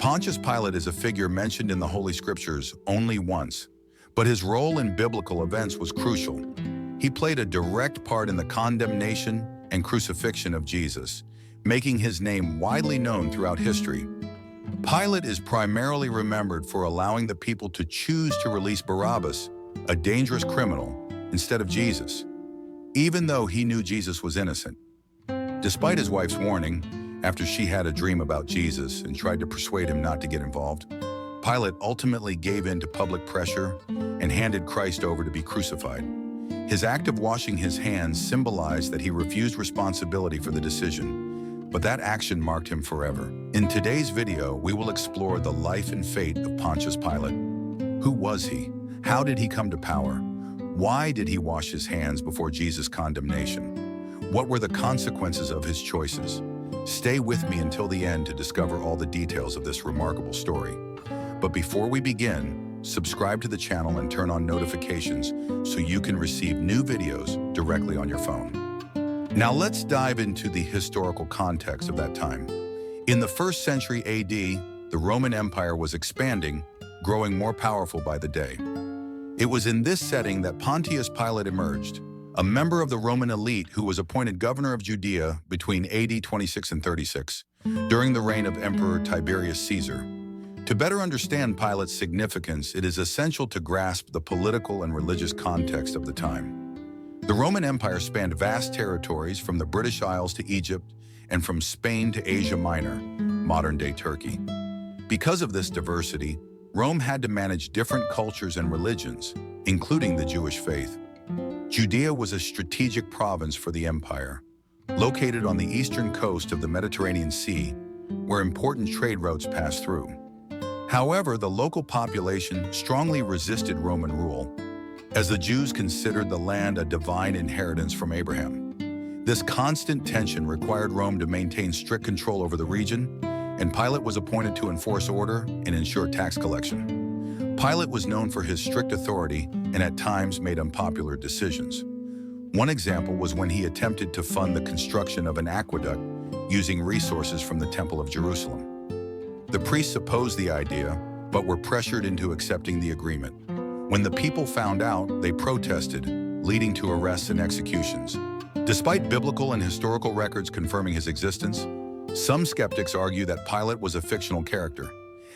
Pontius Pilate is a figure mentioned in the Holy Scriptures only once, but his role in biblical events was crucial. He played a direct part in the condemnation and crucifixion of Jesus, making his name widely known throughout history. Pilate is primarily remembered for allowing the people to choose to release Barabbas, a dangerous criminal, instead of Jesus, even though he knew Jesus was innocent. Despite his wife's warning, after she had a dream about Jesus and tried to persuade him not to get involved, Pilate ultimately gave in to public pressure and handed Christ over to be crucified. His act of washing his hands symbolized that he refused responsibility for the decision, but that action marked him forever. In today's video, we will explore the life and fate of Pontius Pilate. Who was he? How did he come to power? Why did he wash his hands before Jesus' condemnation? What were the consequences of his choices? Stay with me until the end to discover all the details of this remarkable story. But before we begin, subscribe to the channel and turn on notifications so you can receive new videos directly on your phone. Now let's dive into the historical context of that time. In the 1st century AD, the Roman Empire was expanding, growing more powerful by the day. It was in this setting that Pontius Pilate emerged, a member of the Roman elite who was appointed governor of Judea between AD 26 and 36, during the reign of Emperor Tiberius Caesar. To better understand Pilate's significance, it is essential to grasp the political and religious context of the time. The Roman Empire spanned vast territories from the British Isles to Egypt and from Spain to Asia Minor, modern-day Turkey. Because of this diversity, Rome had to manage different cultures and religions, including the Jewish faith. Judea was a strategic province for the empire, located on the eastern coast of the Mediterranean Sea, where important trade routes passed through. However, the local population strongly resisted Roman rule, as the Jews considered the land a divine inheritance from Abraham. This constant tension required Rome to maintain strict control over the region, and Pilate was appointed to enforce order and ensure tax collection. Pilate was known for his strict authority and at times made unpopular decisions. One example was when he attempted to fund the construction of an aqueduct using resources from the Temple of Jerusalem. The priests opposed the idea, but were pressured into accepting the agreement. When the people found out, they protested, leading to arrests and executions. Despite biblical and historical records confirming his existence, some skeptics argue that Pilate was a fictional character.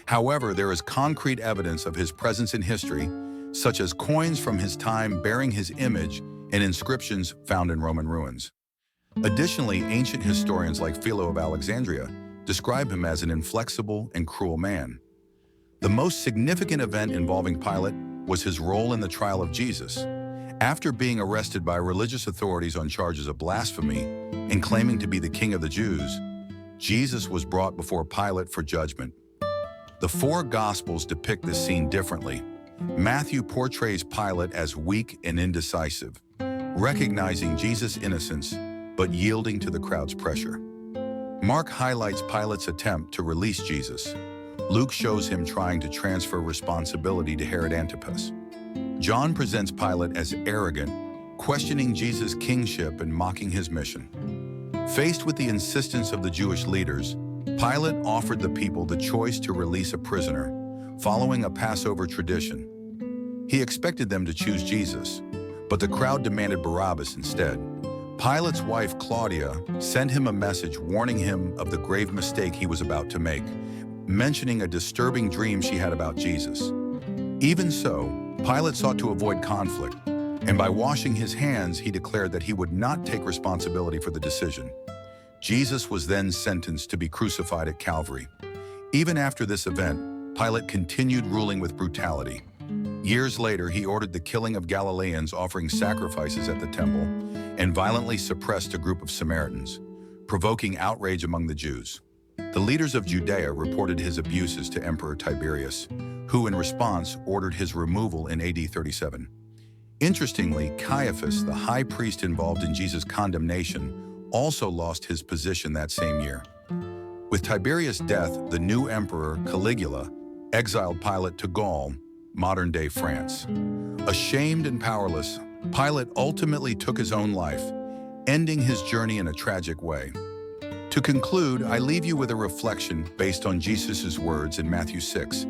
However, there is concrete evidence of his presence in history, such as coins from his time bearing his image and inscriptions found in Roman ruins. Additionally, ancient historians like Philo of Alexandria describe him as an inflexible and cruel man. The most significant event involving Pilate was his role in the trial of Jesus. After being arrested by religious authorities on charges of blasphemy and claiming to be the King of the Jews, Jesus was brought before Pilate for judgment. The 4 Gospels depict this scene differently. Matthew portrays Pilate as weak and indecisive, recognizing Jesus' innocence but yielding to the crowd's pressure. Mark highlights Pilate's attempt to release Jesus. Luke shows him trying to transfer responsibility to Herod Antipas. John presents Pilate as arrogant, questioning Jesus' kingship and mocking his mission. Faced with the insistence of the Jewish leaders, Pilate offered the people the choice to release a prisoner, following a Passover tradition. He expected them to choose Jesus, but the crowd demanded Barabbas instead. Pilate's wife, Claudia, sent him a message warning him of the grave mistake he was about to make, mentioning a disturbing dream she had about Jesus. Even so, Pilate sought to avoid conflict, and by washing his hands, he declared that he would not take responsibility for the decision. Jesus was then sentenced to be crucified at Calvary. Even after this event, Pilate continued ruling with brutality. Years later, he ordered the killing of Galileans offering sacrifices at the temple and violently suppressed a group of Samaritans, provoking outrage among the Jews. The leaders of Judea reported his abuses to Emperor Tiberius, who in response ordered his removal in AD 37. Interestingly, Caiaphas, the high priest involved in Jesus' condemnation, also lost his position that same year. With Tiberius' death, the new emperor, Caligula, exiled Pilate to Gaul, modern-day France. Ashamed and powerless, Pilate ultimately took his own life, ending his journey in a tragic way. To conclude, I leave you with a reflection based on Jesus' words in Matthew 6.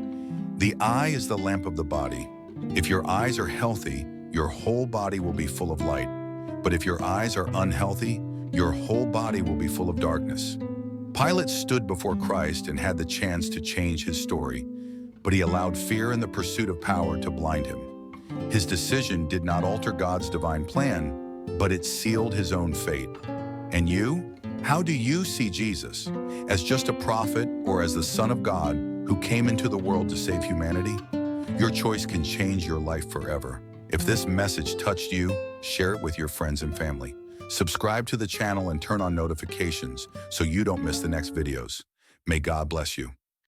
The eye is the lamp of the body. If your eyes are healthy, your whole body will be full of light. But if your eyes are unhealthy, your whole body will be full of darkness. Pilate stood before Christ and had the chance to change his story, but he allowed fear and the pursuit of power to blind him. His decision did not alter God's divine plan, but it sealed his own fate. And you? How do you see Jesus? As just a prophet or as the Son of God who came into the world to save humanity? Your choice can change your life forever. If this message touched you, share it with your friends and family. Subscribe to the channel and turn on notifications so you don't miss the next videos. May God bless you.